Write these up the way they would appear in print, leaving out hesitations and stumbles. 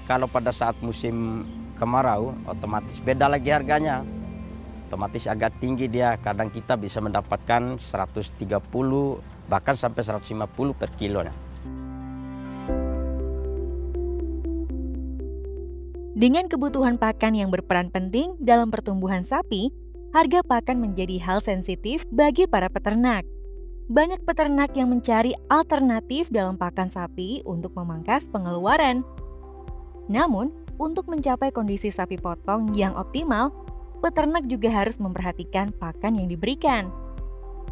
kalau pada saat musim kemarau otomatis beda lagi harganya. Otomatis agak tinggi dia, kadang kita bisa mendapatkan 130 bahkan sampai 150 per kilonya. Dengan kebutuhan pakan yang berperan penting dalam pertumbuhan sapi, harga pakan menjadi hal sensitif bagi para peternak. Banyak peternak yang mencari alternatif dalam pakan sapi untuk memangkas pengeluaran. Namun, untuk mencapai kondisi sapi potong yang optimal, peternak juga harus memperhatikan pakan yang diberikan.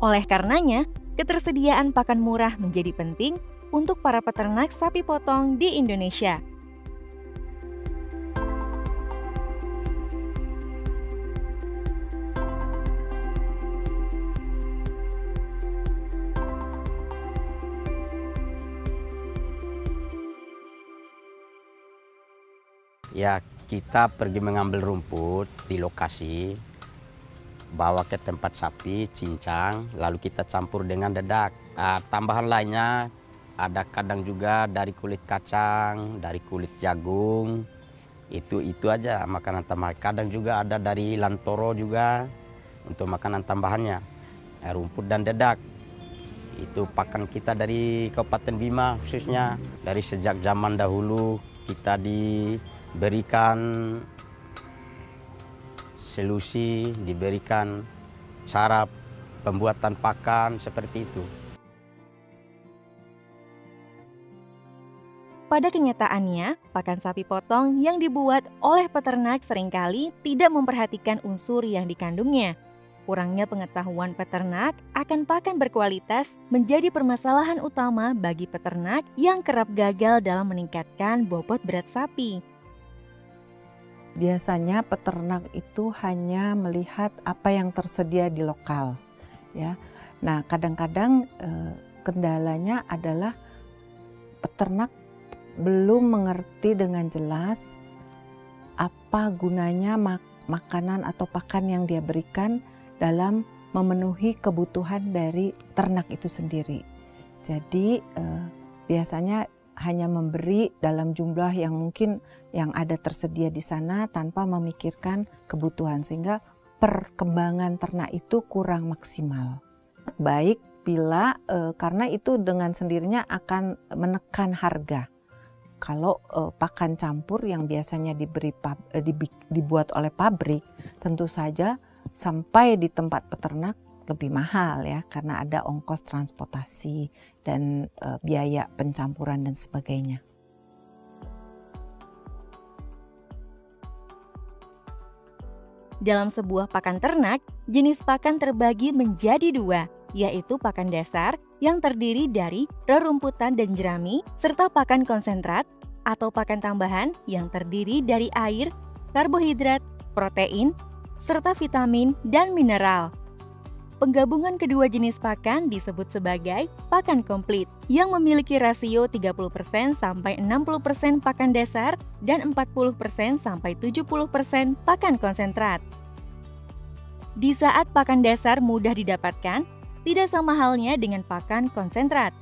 Oleh karenanya, ketersediaan pakan murah menjadi penting untuk para peternak sapi potong di Indonesia. Ya, kita pergi mengambil rumput di lokasi, bawa ke tempat sapi, cincang, lalu kita campur dengan dedak. Tambahan lainnya ada kadang juga dari kulit kacang, dari kulit jagung, itu aja makanan tambahan. Kadang juga ada dari lantoro juga untuk makanan tambahannya, rumput dan dedak. Itu pakan kita dari Kabupaten Bima khususnya. Dari sejak zaman dahulu kita diberikan solusi, diberikan cara pembuatan pakan seperti itu. Pada kenyataannya, pakan sapi potong yang dibuat oleh peternak seringkali tidak memperhatikan unsur yang dikandungnya. Kurangnya pengetahuan peternak akan pakan berkualitas menjadi permasalahan utama bagi peternak yang kerap gagal dalam meningkatkan bobot berat sapi. Biasanya peternak itu hanya melihat apa yang tersedia di lokal, ya. Nah, kadang-kadang kendalanya adalah peternak belum mengerti dengan jelas apa gunanya makanan atau pakan yang dia berikan dalam memenuhi kebutuhan dari ternak itu sendiri. Jadi biasanya hanya memberi dalam jumlah yang mungkin yang ada tersedia di sana tanpa memikirkan kebutuhan, sehingga perkembangan ternak itu kurang maksimal. Baik bila karena itu dengan sendirinya akan menekan harga. Kalau pakan campur yang biasanya dibuat oleh pabrik, tentu saja sampai di tempat peternak lebih mahal ya, karena ada ongkos transportasi dan biaya pencampuran dan sebagainya. Dalam sebuah pakan ternak, jenis pakan terbagi menjadi dua, yaitu pakan dasar yang terdiri dari rerumputan dan jerami, serta pakan konsentrat atau pakan tambahan yang terdiri dari air, karbohidrat, protein, serta vitamin dan mineral. Penggabungan kedua jenis pakan disebut sebagai pakan komplit yang memiliki rasio 30% sampai 60% pakan dasar dan 40% sampai 70% pakan konsentrat. Di saat pakan dasar mudah didapatkan, tidak sama halnya dengan pakan konsentrat.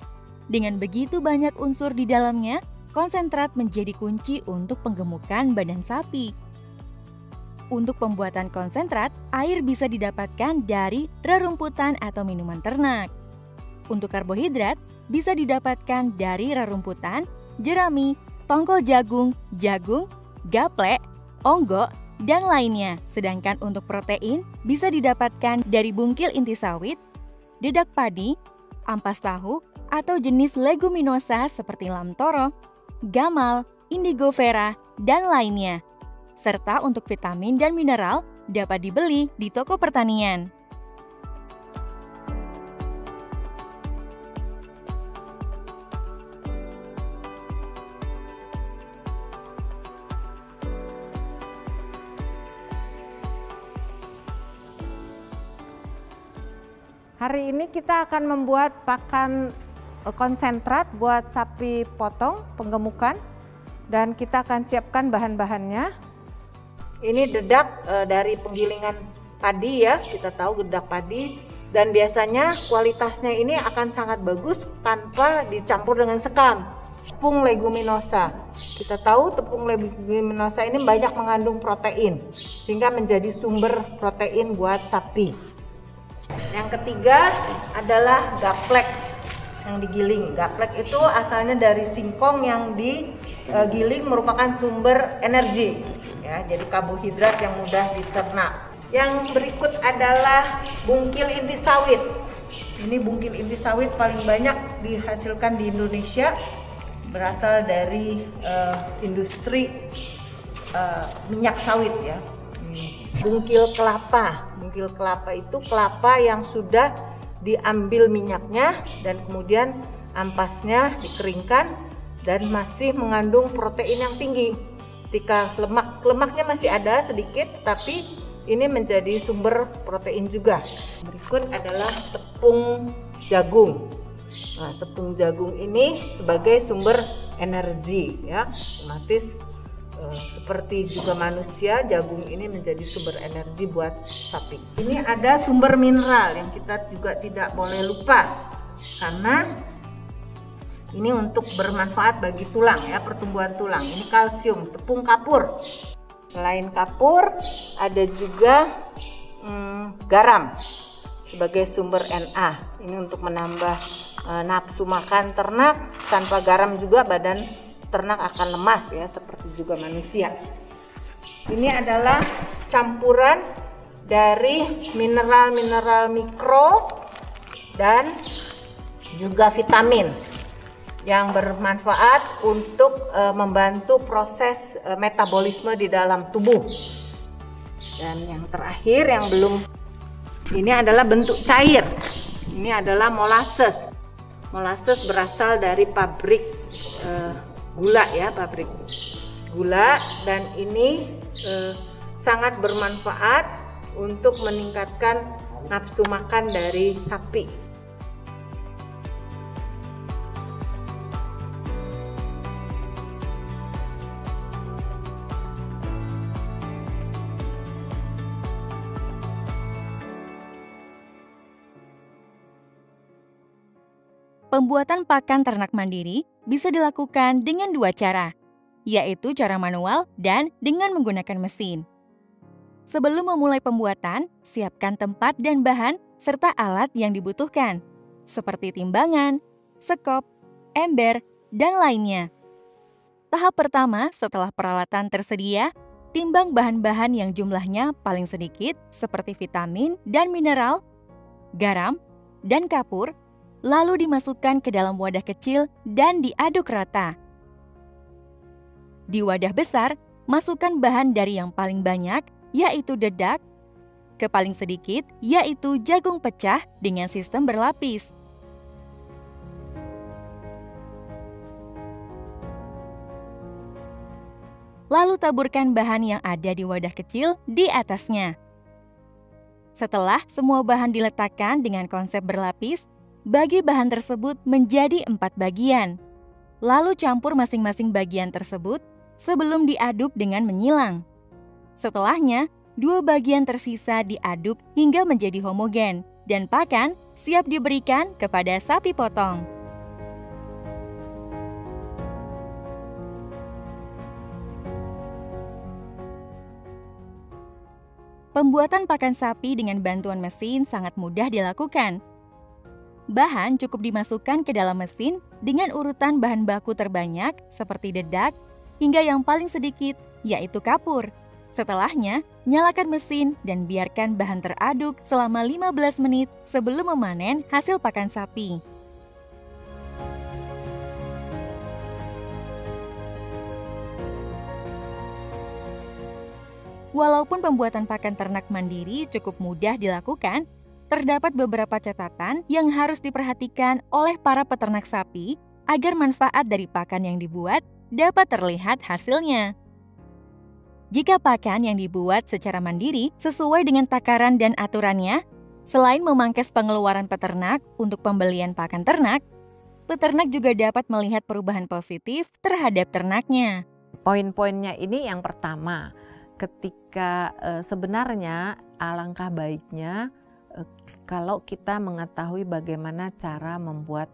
Dengan begitu banyak unsur di dalamnya, konsentrat menjadi kunci untuk penggemukan badan sapi. Untuk pembuatan konsentrat, air bisa didapatkan dari rerumputan atau minuman ternak. Untuk karbohidrat, bisa didapatkan dari rerumputan, jerami, tongkol jagung, gaplek, onggok, dan lainnya. Sedangkan untuk protein, bisa didapatkan dari bungkil inti sawit, dedak padi, ampas tahu, atau jenis leguminosa seperti lamtoro, gamal, indigofera, dan lainnya. Serta untuk vitamin dan mineral dapat dibeli di toko pertanian. Hari ini kita akan membuat pakan konsentrat buat sapi potong penggemukan, dan kita akan siapkan bahan-bahannya. Ini dedak dari penggilingan padi ya, kita tahu dedak padi, dan biasanya kualitasnya ini akan sangat bagus tanpa dicampur dengan sekam. Tepung leguminosa. Kita tahu tepung leguminosa ini banyak mengandung protein, sehingga menjadi sumber protein buat sapi. Yang ketiga adalah gaplek yang digiling. Gaplek itu asalnya dari singkong yang digiling, merupakan sumber energi. Ya, jadi karbohidrat yang mudah dicerna. Yang berikut adalah bungkil inti sawit. Ini bungkil inti sawit paling banyak dihasilkan di Indonesia, berasal dari industri minyak sawit ya. Bungkil kelapa. Bungkil kelapa itu kelapa yang sudah diambil minyaknya dan kemudian ampasnya dikeringkan dan masih mengandung protein yang tinggi. Ketika lemaknya masih ada sedikit, tapi ini menjadi sumber protein juga. Berikut adalah tepung jagung. Nah, tepung jagung ini sebagai sumber energi ya, otomatis seperti juga manusia, jagung ini menjadi sumber energi buat sapi. Ini ada sumber mineral yang kita juga tidak boleh lupa, karena ini untuk bermanfaat bagi tulang ya, pertumbuhan tulang. Ini kalsium, tepung kapur. Selain kapur, ada juga garam sebagai sumber Na. Ini untuk menambah nafsu makan ternak. Tanpa garam juga badan ternak akan lemas ya, seperti juga manusia. Ini adalah campuran dari mineral-mineral mikro dan juga vitamin yang bermanfaat untuk membantu proses metabolisme di dalam tubuh. Dan yang terakhir yang belum, ini adalah bentuk cair. Ini adalah molasses. Molasses berasal dari pabrik gula ya, pabrik gula, dan ini sangat bermanfaat untuk meningkatkan nafsu makan dari sapi. Pembuatan pakan ternak mandiri bisa dilakukan dengan dua cara, yaitu cara manual dan dengan menggunakan mesin. Sebelum memulai pembuatan, siapkan tempat dan bahan serta alat yang dibutuhkan, seperti timbangan, sekop, ember, dan lainnya. Tahap pertama, setelah peralatan tersedia, timbang bahan-bahan yang jumlahnya paling sedikit seperti vitamin dan mineral, garam, dan kapur, lalu dimasukkan ke dalam wadah kecil dan diaduk rata. Di wadah besar, masukkan bahan dari yang paling banyak, yaitu dedak, ke paling sedikit, yaitu jagung pecah dengan sistem berlapis. Lalu taburkan bahan yang ada di wadah kecil di atasnya. Setelah semua bahan diletakkan dengan konsep berlapis, bagi bahan tersebut menjadi 4 bagian. Lalu campur masing-masing bagian tersebut sebelum diaduk dengan menyilang. Setelahnya, 2 bagian tersisa diaduk hingga menjadi homogen dan pakan siap diberikan kepada sapi potong. Pembuatan pakan sapi dengan bantuan mesin sangat mudah dilakukan. Bahan cukup dimasukkan ke dalam mesin dengan urutan bahan baku terbanyak seperti dedak hingga yang paling sedikit, yaitu kapur. Setelahnya, nyalakan mesin dan biarkan bahan teraduk selama 15 menit sebelum memanen hasil pakan sapi. Walaupun pembuatan pakan ternak mandiri cukup mudah dilakukan, terdapat beberapa catatan yang harus diperhatikan oleh para peternak sapi agar manfaat dari pakan yang dibuat dapat terlihat hasilnya. Jika pakan yang dibuat secara mandiri sesuai dengan takaran dan aturannya, selain memangkas pengeluaran peternak untuk pembelian pakan ternak, peternak juga dapat melihat perubahan positif terhadap ternaknya. Poin-poinnya ini yang pertama, ketika sebenarnya alangkah baiknya kalau kita mengetahui bagaimana cara membuat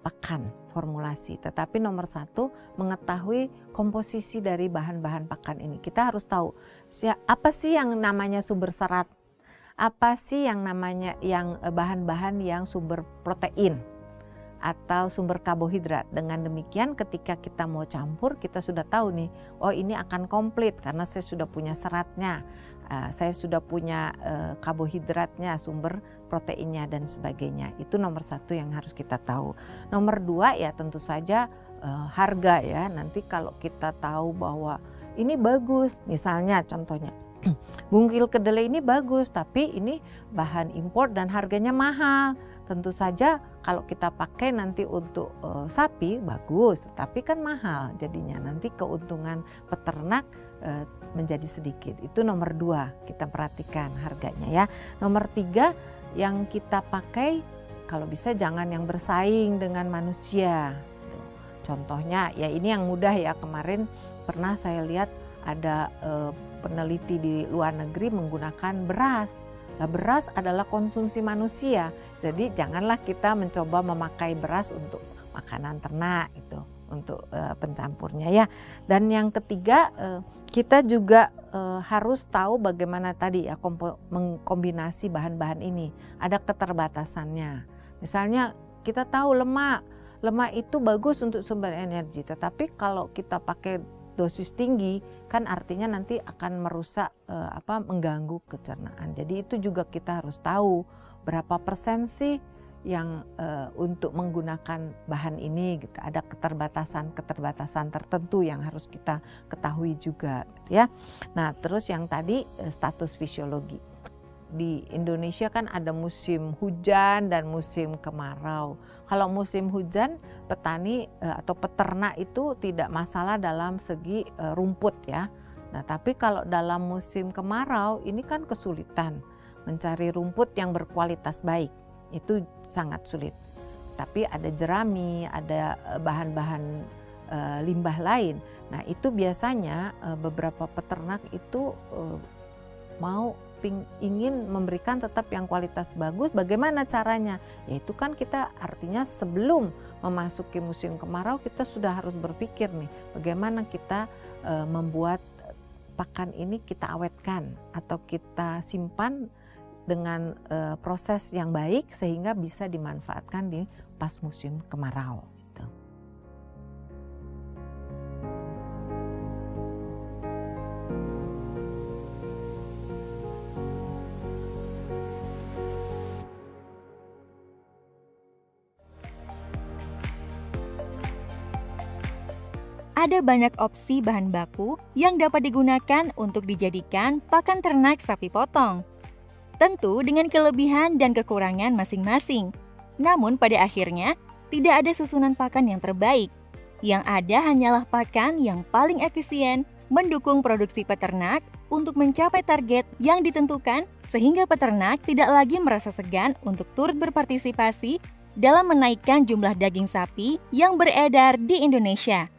pakan formulasi, tetapi nomor satu mengetahui komposisi dari bahan-bahan pakan ini. Kita harus tahu apa sih yang namanya sumber serat, apa sih yang namanya bahan-bahan yang sumber protein atau sumber karbohidrat. Dengan demikian ketika kita mau campur, kita sudah tahu nih, oh ini akan komplit karena saya sudah punya seratnya, saya sudah punya karbohidratnya, sumber proteinnya dan sebagainya. Itu nomor satu yang harus kita tahu. Nomor dua ya tentu saja harga ya. Nanti kalau kita tahu bahwa ini bagus, misalnya contohnya bungkil kedelai ini bagus, tapi ini bahan impor dan harganya mahal. Tentu saja kalau kita pakai nanti untuk sapi bagus, tapi kan mahal jadinya. Nanti keuntungan peternak menjadi sedikit. Itu nomor dua, kita perhatikan harganya ya. Nomor tiga, yang kita pakai kalau bisa jangan yang bersaing dengan manusia. Contohnya ya ini yang mudah ya, kemarin pernah saya lihat ada peneliti di luar negeri menggunakan beras. Nah, beras adalah konsumsi manusia, jadi janganlah kita mencoba memakai beras untuk makanan ternak itu, untuk pencampurnya ya. Dan yang ketiga, kita juga harus tahu bagaimana tadi ya mengkombinasi bahan-bahan ini. Ada keterbatasannya. Misalnya kita tahu lemak itu bagus untuk sumber energi, tetapi kalau kita pakai dosis tinggi kan artinya nanti akan merusak mengganggu pencernaan. Jadi itu juga kita harus tahu berapa persen sih yang untuk menggunakan bahan ini gitu. Ada keterbatasan tertentu yang harus kita ketahui juga gitu ya. Nah, terus yang tadi status fisiologi. Di Indonesia kan ada musim hujan dan musim kemarau. Kalau musim hujan, petani atau peternak itu tidak masalah dalam segi rumput ya. Nah, tapi kalau dalam musim kemarau ini kan kesulitan mencari rumput yang berkualitas baik. Itu sangat sulit. Tapi ada jerami, ada bahan-bahan limbah lain. Nah, itu biasanya beberapa peternak itu ingin memberikan tetap yang kualitas bagus. Bagaimana caranya? Yaitu kan kita artinya sebelum memasuki musim kemarau kita sudah harus berpikir nih bagaimana kita membuat pakan ini kita awetkan atau kita simpan dengan proses yang baik sehingga bisa dimanfaatkan di pas musim kemarau. Ada banyak opsi bahan baku yang dapat digunakan untuk dijadikan pakan ternak sapi potong. Tentu dengan kelebihan dan kekurangan masing-masing. Namun pada akhirnya tidak ada susunan pakan yang terbaik. Yang ada hanyalah pakan yang paling efisien mendukung produksi peternak untuk mencapai target yang ditentukan sehingga peternak tidak lagi merasa segan untuk turut berpartisipasi dalam menaikkan jumlah daging sapi yang beredar di Indonesia.